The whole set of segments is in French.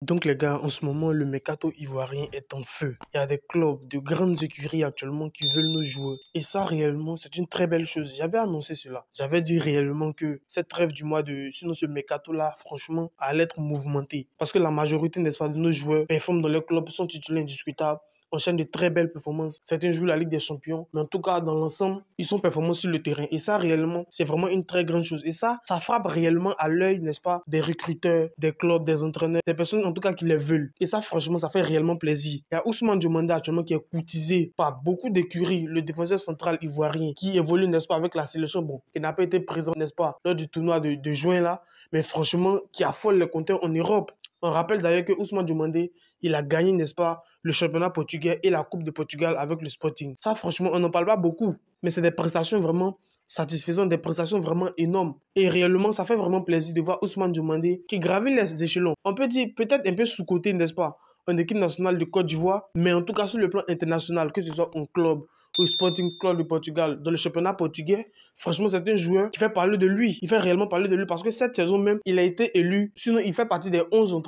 Donc les gars, en ce moment, le mercato ivoirien est en feu. Il y a des clubs de grandes écuries actuellement qui veulent nos joueurs. Et ça, réellement, c'est une très belle chose. J'avais annoncé cela. J'avais dit réellement que cette trêve du mois de... Sinon, ce mercato-là, franchement, allait être mouvementé. Parce que la majorité, n'est-ce pas, de nos joueurs performent dans leur club, sont titulaires indiscutables, enchaînent de très belles performances. Certains jouent la Ligue des Champions, mais en tout cas, dans l'ensemble, ils sont performants sur le terrain. Et ça, réellement, c'est vraiment une très grande chose. Et ça frappe réellement à l'œil, n'est-ce pas, des recruteurs, des clubs, des entraîneurs, des personnes en tout cas qui les veulent. Et ça, franchement, ça fait réellement plaisir. Il y a Ousmane Diomandé actuellement qui est courtisé par beaucoup d'écuries, le défenseur central ivoirien qui évolue, n'est-ce pas, avec la sélection, bon, qui n'a pas été présent, n'est-ce pas, lors du tournoi de juin là, mais franchement, qui affole les compteurs en Europe. On rappelle d'ailleurs que Ousmane Diomandé, il a gagné, n'est-ce pas, le championnat portugais et la Coupe de Portugal avec le Sporting. Ça, franchement, on n'en parle pas beaucoup, mais c'est des prestations vraiment satisfaisantes, des prestations vraiment énormes. Et réellement, ça fait vraiment plaisir de voir Ousmane Diomandé qui gravit les échelons. On peut dire peut-être un peu sous-coté, n'est-ce pas, en équipe nationale de Côte d'Ivoire, mais en tout cas sur le plan international, que ce soit en club, au Sporting Club de Portugal, dans le championnat portugais, franchement, c'est un joueur qui fait parler de lui. Il fait réellement parler de lui parce que cette saison même, il a été élu, sinon il fait partie des 11,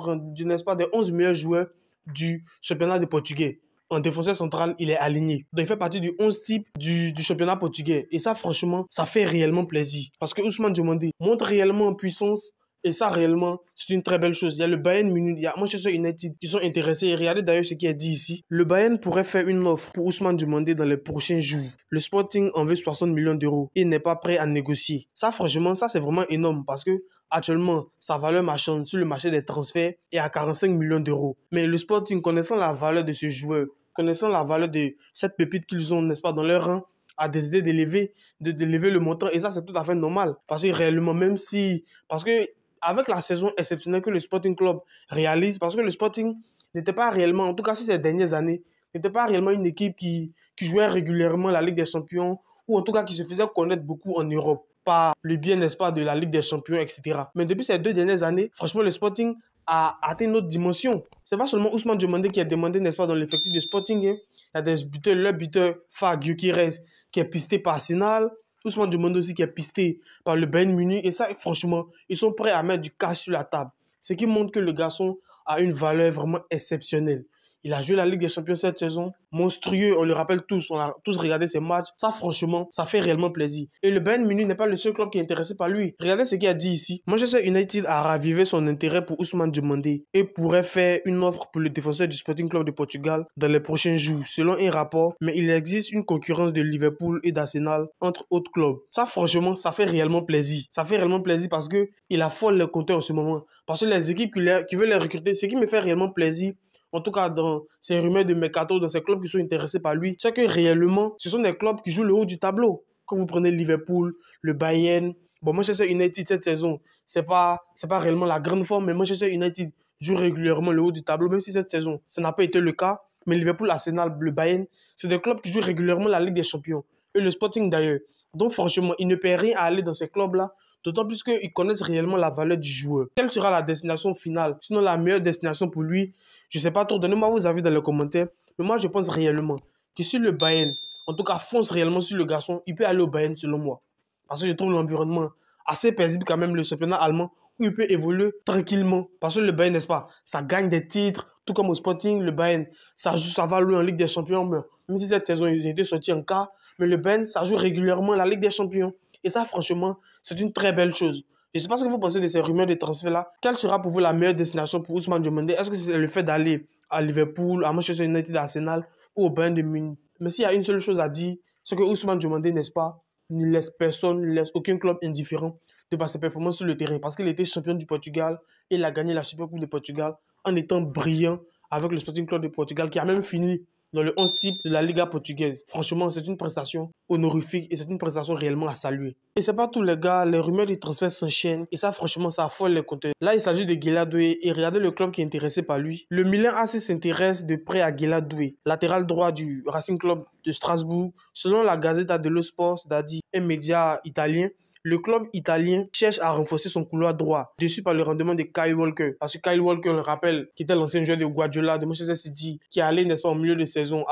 n'est-ce pas, des 11 meilleurs joueurs du championnat de Portugais. En défenseur central, il est aligné. Donc, il fait partie du 11 type du championnat portugais. Et ça, franchement, ça fait réellement plaisir. Parce que Ousmane Diomandé montre réellement en puissance. Et ça, réellement, c'est une très belle chose. Il y a le Bayern Munich, il y a Manchester United qui sont intéressés. Et regardez d'ailleurs ce qui est dit ici. Le Bayern pourrait faire une offre pour Ousmane Diomandé dans les prochains jours. Le Sporting en veut 60 millions d'euros et n'est pas prêt à négocier. Ça, franchement, ça, c'est vraiment énorme parce que actuellement, sa valeur marchande sur le marché des transferts est à 45 millions d'euros. Mais le Sporting, connaissant la valeur de ce joueur, connaissant la valeur de cette pépite qu'ils ont, n'est-ce pas, dans leur rang, a décidé d'élever le montant. Et ça, c'est tout à fait normal. Parce que réellement, même si... Parce que avec la saison exceptionnelle que le Sporting Club réalise, parce que le Sporting n'était pas réellement, en tout cas sur ces dernières années, n'était pas réellement une équipe qui jouait régulièrement la Ligue des Champions, ou en tout cas qui se faisait connaître beaucoup en Europe, par le bien, n'est-ce pas, de la Ligue des Champions, etc. Mais depuis ces 2 dernières années, franchement, le Sporting a atteint une autre dimension. C'est pas seulement Ousmane Diomandé qui a demandé, n'est-ce pas, dans l'effectif de Sporting. Hein. Il y a des buteurs, le buteur Fag Gyökeres qui est pisté par Arsenal. Ousmane Diomandé aussi qui est pisté par le Bayern Munich. Et ça, franchement, ils sont prêts à mettre du cash sur la table. Ce qui montre que le garçon a une valeur vraiment exceptionnelle. Il a joué la Ligue des Champions cette saison. Monstrueux, on le rappelle tous. On a tous regardé ses matchs. Ça, franchement, ça fait réellement plaisir. Et le Bayern Munich n'est pas le seul club qui est intéressé par lui. Regardez ce qu'il a dit ici. Manchester United a ravivé son intérêt pour Ousmane Diomandé et pourrait faire une offre pour le défenseur du Sporting Club de Portugal dans les prochains jours, selon un rapport. Mais il existe une concurrence de Liverpool et d'Arsenal, entre autres clubs. Ça, franchement, ça fait réellement plaisir. Ça fait réellement plaisir parce qu'il affole les compteurs en ce moment. Parce que les équipes qui veulent les recruter, ce qui me fait réellement plaisir, en tout cas dans ces rumeurs de mercato, dans ces clubs qui sont intéressés par lui, c'est que réellement, ce sont des clubs qui jouent le haut du tableau. Quand vous prenez Liverpool, le Bayern, bon, Manchester United cette saison, c'est pas réellement la grande forme, mais Manchester United joue régulièrement le haut du tableau, même si cette saison, ça n'a pas été le cas. Mais Liverpool, Arsenal, le Bayern, c'est des clubs qui jouent régulièrement la Ligue des Champions. Et le Sporting d'ailleurs. Donc franchement, il ne paie rien à aller dans ces clubs-là, d'autant plus qu'ils connaissent réellement la valeur du joueur. Quelle sera la destination finale? Sinon, la meilleure destination pour lui, je ne sais pas trop. Donnez-moi vos avis dans les commentaires. Mais moi, je pense réellement que si le Bayern, en tout cas, fonce réellement sur le garçon, il peut aller au Bayern selon moi. Parce que je trouve l'environnement assez paisible quand même, le championnat allemand, où il peut évoluer tranquillement. Parce que le Bayern, n'est-ce pas, ça gagne des titres, tout comme au Sporting, le Bayern, ça va louer en Ligue des Champions. Mais même si cette saison, ils ont été sortis en quart, mais le Bayern, ça joue régulièrement la Ligue des Champions. Et ça, franchement, c'est une très belle chose. Je ne sais pas ce que vous pensez de ces rumeurs de transfert-là. Quelle sera pour vous la meilleure destination pour Ousmane Diomandé? Est-ce que c'est le fait d'aller à Liverpool, à Manchester United, à Arsenal ou au Bayern de Munich? Mais s'il y a une seule chose à dire, c'est que Ousmane Diomandé, n'est-ce pas, ne laisse personne, ne laisse aucun club indifférent de par ses performances sur le terrain. Parce qu'il était champion du Portugal et il a gagné la Super Coupe de Portugal en étant brillant avec le Sporting Club de Portugal qui a même fini dans le 11 type de la Liga portugaise. Franchement, c'est une prestation honorifique et c'est une prestation réellement à saluer. Et c'est pas tout les gars, les rumeurs de transfert s'enchaînent et ça franchement ça affole les compteurs. Là il s'agit de Guéla Doué et regardez le club qui est intéressé par lui. Le Milan AC s'intéresse de près à Guéla Doué, latéral droit du Racing Club de Strasbourg. Selon la Gazzetta dello Sport, c'est-à-dire un média italien, le club italien cherche à renforcer son couloir droit, déçu par le rendement de Kyle Walker. Parce que Kyle Walker, on le rappelle, qui était l'ancien joueur de Guardiola, de Manchester City, qui est allé, n'est-ce pas, au milieu de saison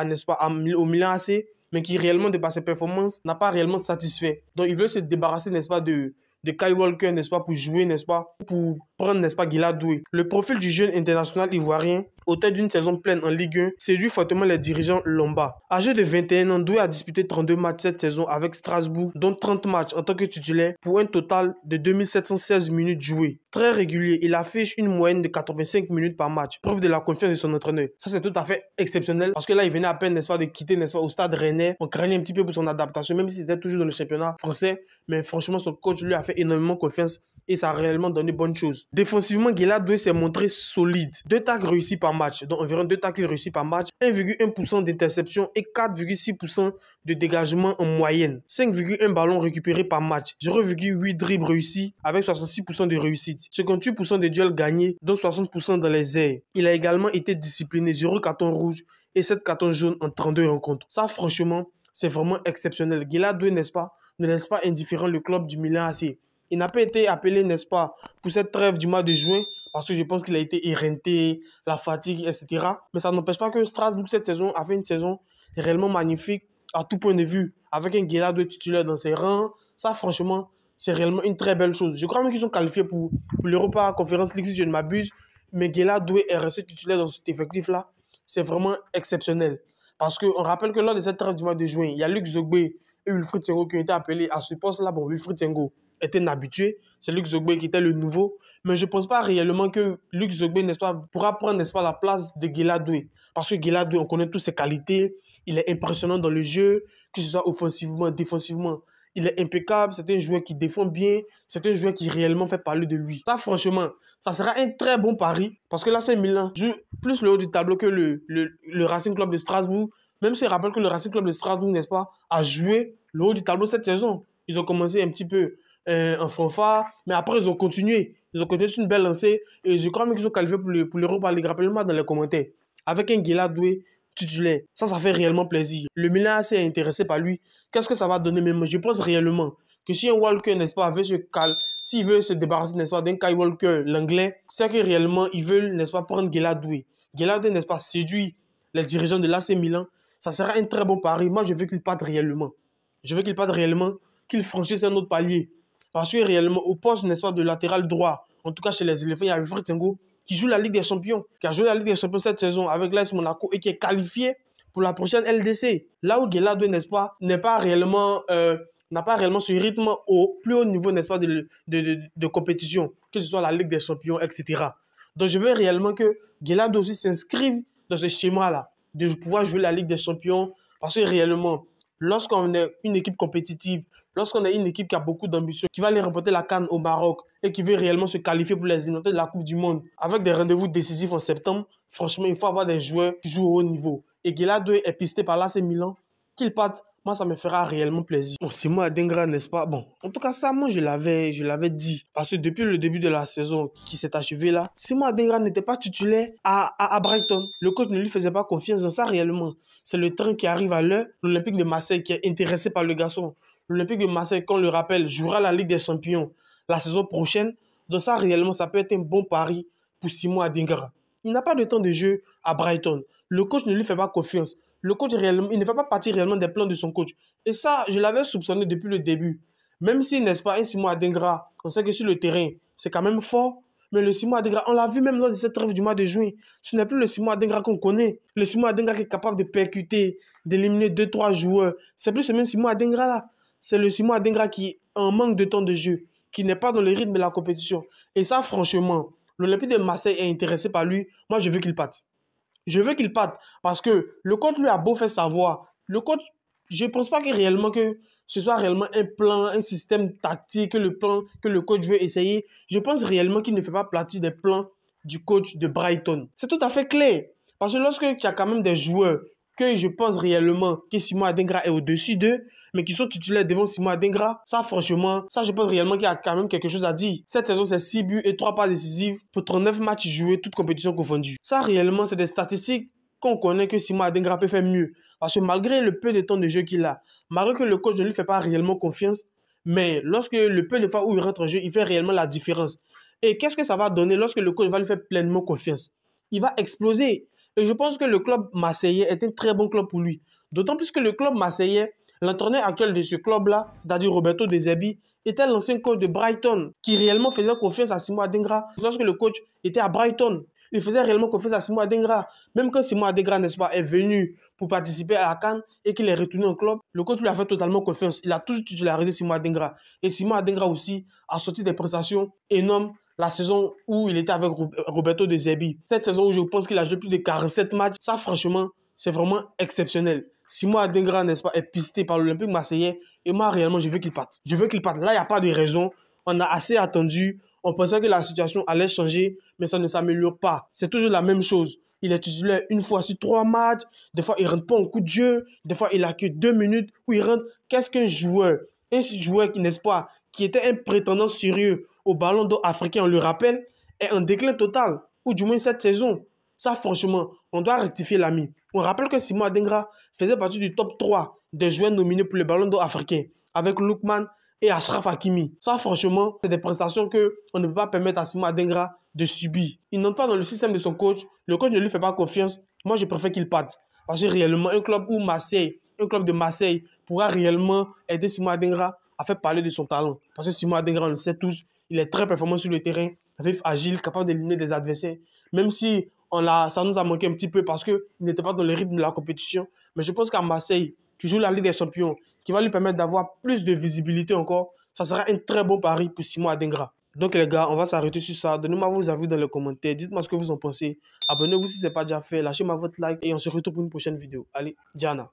n'est-ce pas, au Milan AC, mais qui réellement, de par ses performances, n'a pas réellement satisfait. Donc, il veut se débarrasser, n'est-ce pas, de de Kyle Walker, n'est-ce pas, pour jouer, n'est-ce pas, pour prendre, n'est-ce pas, Guilla Doué. Le profil du jeune international ivoirien, auteur d'une saison pleine en Ligue 1, séduit fortement les dirigeants lombards. Âgé de 21 ans, Doué a disputé 32 matchs cette saison avec Strasbourg, dont 30 matchs en tant que titulaire, pour un total de 2716 minutes jouées. Très régulier, il affiche une moyenne de 85 minutes par match, preuve de la confiance de son entraîneur. Ça, c'est tout à fait exceptionnel, parce que là, il venait à peine, n'est-ce pas, de quitter, n'est-ce pas, au Stade Rennais. On craignait un petit peu pour son adaptation, même s'il était toujours dans le championnat français, mais franchement, son coach lui a fait énormément confiance et ça a réellement donné bonnes choses. Défensivement, Guilla Doué s'est montré solide. 2 tacles réussis par match, donc environ 2 tacles réussis par match, 1,1% d'interception et 4,6% de dégagement en moyenne. 5,1 ballons récupérés par match, 0,8 dribbles réussis avec 66% de réussite, 58% de duels gagnés, dont 60% dans les airs. Il a également été discipliné, 0 carton rouge et 7 cartons jaunes en 32 rencontres. Ça, franchement, c'est vraiment exceptionnel. Guilla Doué, n'est-ce pas, ne laisse pas indifférent le club du Milan AC. Il n'a pas été appelé, n'est-ce pas, pour cette trêve du mois de juin, parce que je pense qu'il a été éreinté, la fatigue, etc. Mais ça n'empêche pas que Strasbourg, cette saison, a fait une saison réellement magnifique à tout point de vue, avec un Guilla Doué titulaire dans ses rangs. Ça, franchement, c'est réellement une très belle chose. Je crois même qu'ils sont qualifiés pour l'Europa Conference League, si je ne m'abuse. Mais Guilla Doué est resté titulaire dans cet effectif-là. C'est vraiment exceptionnel. Parce qu'on rappelle que lors de cette trêve du mois de juin, il y a Luc Zogbe et Wilfried Sengo qui ont été appelés à ce poste-là. Bon, Wilfried Sengo était un habitué. C'est Luc Zogbe qui était le nouveau. Mais je ne pense pas réellement que Luc Zogbe, n'est-ce pas, pourra prendre, n'est-ce pas, la place de Guilla Doué. Parce que Guilla Doué, on connaît toutes ses qualités. Il est impressionnant dans le jeu, que ce soit offensivement, défensivement. Il est impeccable. C'est un joueur qui défend bien. C'est un joueur qui réellement fait parler de lui. Ça, franchement, ça sera un très bon pari. Parce que là, c'est Milan joue plus le haut du tableau que le Racing Club de Strasbourg. Même si je rappelle que le Racing Club de Strasbourg, n'est-ce pas, a joué le haut du tableau cette saison. Ils ont commencé un petit peu en fanfare, mais après, ils ont continué. Ils ont continué sur une belle lancée. Et je crois même qu'ils sont qualifiés pour l'Europa League. Rappelez-moi dans les commentaires. Avec un Guilla Doué titulaire. Ça fait réellement plaisir. Le Milan AC est intéressé par lui. Qu'est-ce que ça va donner même? Je pense réellement que si un Walker, n'est-ce pas, s'il veut se débarrasser, n'est-ce pas, d'un Kyle Walker, l'anglais, c'est que réellement, ils veulent, n'est-ce pas, prendre Guilla Doué. Guilla Doué, n'est-ce pas, séduit les dirigeants de l'AC Milan. Ça sera un très bon pari. Moi, je veux qu'il parte réellement. Je veux qu'il parte réellement, qu'il franchisse un autre palier. Parce que réellement, au poste, n'est-ce pas, de latéral droit, en tout cas chez les éléphants, il y a Wilfried Sengo qui joue la Ligue des Champions, qui a joué la Ligue des Champions cette saison avec l'AS Monaco et qui est qualifié pour la prochaine LDC. Là où Guilla Doué, n'est-ce pas, n'a pas réellement ce rythme au plus haut niveau, n'est-ce pas, de compétition, que ce soit la Ligue des Champions, etc. Donc, je veux réellement que Guilla Doué aussi s'inscrive dans ce schéma-là, de pouvoir jouer la Ligue des Champions, parce que réellement, lorsqu'on est une équipe compétitive, lorsqu'on est une équipe qui a beaucoup d'ambition, qui va aller remporter la CAN au Maroc et qui veut réellement se qualifier pour les éliminatoires de la Coupe du Monde, avec des rendez-vous décisifs en septembre, franchement, il faut avoir des joueurs qui jouent au haut niveau. Et Guilla Doué est pisté par l'AC Milan, qu'il parte, moi, ça me fera réellement plaisir. Bon, Simon Adingra, n'est-ce pas? Bon, en tout cas, ça, moi, je l'avais dit. Parce que depuis le début de la saison qui s'est achevée là, Simon Adingra n'était pas titulaire à Brighton. Le coach ne lui faisait pas confiance dans ça réellement. C'est le train qui arrive à l'heure. L'Olympique de Marseille qui est intéressé par le garçon. L'Olympique de Marseille, qu'on le rappelle, jouera la Ligue des Champions la saison prochaine. Donc ça, réellement, ça peut être un bon pari pour Simon Adingra. Il n'a pas de temps de jeu à Brighton. Le coach ne lui fait pas confiance. Le coach, réellement, il ne fait pas partie réellement des plans de son coach. Et ça, je l'avais soupçonné depuis le début. Même si, n'est-ce pas, un Simon Adingra, on sait que sur le terrain, c'est quand même fort. Mais le Simon Adingra, on l'a vu même lors de cette trêve du mois de juin. Ce n'est plus le Simon Adingra qu'on connaît. Le Simon Adingra qui est capable de percuter, d'éliminer 2-3 joueurs. C'est plus ce même Simon Adingra là. C'est le Simon Adingra qui en manque de temps de jeu, qui n'est pas dans le rythme de la compétition. Et ça, franchement, l'Olympique de Marseille est intéressé par lui. Moi, je veux qu'il parte. Je veux qu'il parte parce que le coach lui a beau faire savoir. Le coach, je ne pense pas que réellement que ce soit réellement un plan, un système tactique, le plan que le coach veut essayer. Je pense réellement qu'il ne fait pas partie des plans du coach de Brighton. C'est tout à fait clair. Parce que lorsque tu as quand même des joueurs que je pense réellement que Simon Adingra est au-dessus d'eux, mais qui sont titulaires devant Simon Adingra, ça franchement, ça je pense réellement qu'il y a quand même quelque chose à dire. Cette saison, c'est 6 buts et 3 passes décisives pour 39 matchs joués, toutes compétitions confondues. Ça réellement, c'est des statistiques qu'on connaît que Simon Adingra peut faire mieux. Parce que malgré le peu de temps de jeu qu'il a, malgré que le coach ne lui fait pas réellement confiance, mais lorsque le peu de fois où il rentre en jeu, il fait réellement la différence. Et qu'est-ce que ça va donner lorsque le coach va lui faire pleinement confiance? Il va exploser. Et je pense que le club marseillais est un très bon club pour lui. D'autant plus que le club marseillais, l'entraîneur actuel de ce club-là, c'est-à-dire Roberto De Zerbi, était l'ancien coach de Brighton qui réellement faisait confiance à Simon Adingra. Lorsque le coach était à Brighton, il faisait réellement confiance à Simon Adingra. Même quand Simon Adingra, n'est-ce pas, est venu pour participer à la CAN et qu'il est retourné au club, le coach lui a fait totalement confiance. Il a toujours titularisé Simon Adingra. Et Simon Adingra aussi a sorti des prestations énormes la saison où il était avec Roberto De Zerbi. Cette saison où je pense qu'il a joué plus de 47 matchs, ça franchement, c'est vraiment exceptionnel. Simon Adingra, n'est-ce pas, est pisté par l'Olympique marseillais et moi réellement je veux qu'il parte. Je veux qu'il parte. Là, il n'y a pas de raison. On a assez attendu. On pensait que la situation allait changer, mais ça ne s'améliore pas. C'est toujours la même chose. Il est titulaire une fois sur 3 matchs. Des fois, il ne rentre pas en coup de jeu. Des fois, il n'a que 2 minutes où il rentre. Qu'est-ce qu'un joueur? Un joueur qui, n'est-ce pas, qui était un prétendant sérieux au ballon d'or africain, on le rappelle, est en déclin total. Ou du moins cette saison. Ça, franchement, on doit rectifier l'ami. On rappelle que Simon Adingra faisait partie du top 3 des joueurs nominés pour le ballon d'or africain, avec Lookman et Achraf Hakimi. Ça, franchement, c'est des prestations qu'on ne peut pas permettre à Simon Adingra de subir. Il n'entre pas dans le système de son coach. Le coach ne lui fait pas confiance. Moi, je préfère qu'il parte. Parce que réellement, un club de Marseille pourra réellement aider Simon Adingra à faire parler de son talent. Parce que Simon Adingra, on le sait tous, il est très performant sur le terrain, vif, agile, capable d'éliminer des adversaires. Même si ça nous a manqué un petit peu parce qu'il n'était pas dans le rythme de la compétition. Mais je pense qu'à Marseille, qui joue la Ligue des Champions, qui va lui permettre d'avoir plus de visibilité encore, ça sera un très bon pari pour Simon Adingra. Donc les gars, on va s'arrêter sur ça. Donnez-moi vos avis dans les commentaires. Dites-moi ce que vous en pensez. Abonnez-vous si ce n'est pas déjà fait. Lâchez-moi votre like et on se retrouve pour une prochaine vidéo. Allez, Diana.